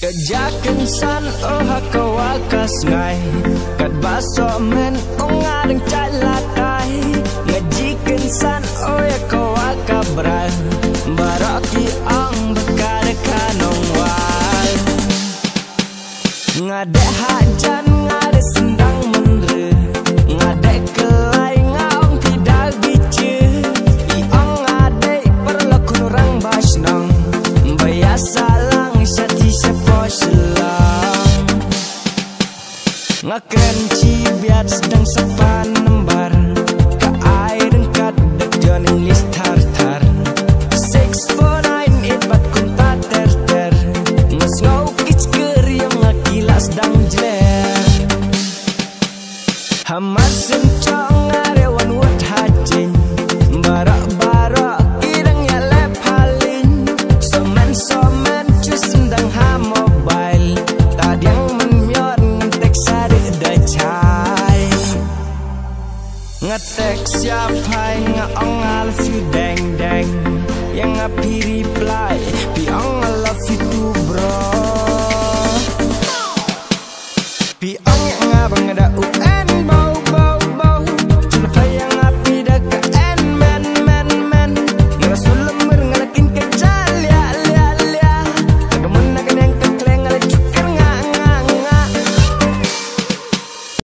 Kejakan san oh hakawakas ngai kat baso men ongareng calatai ngajikan san oh ya kawakabra baraki ang bekar kanong wal ngade hajan ngade sendang menre ngade kelai ngaong tidak bice iong ngade perlaku nurang basnang bayasa ngakren cibiat sedang sepan lembar ke air kat dek joning list tar 6498 bat kunta ter nges ngau kich yang ngakilas dang jeler hamar sencong ngarewan wad hajin barak kirang ya lep halin somen cus sendang ha mobile tadiang ngetek siapa ngaong alfi deng yang ngapi reply piong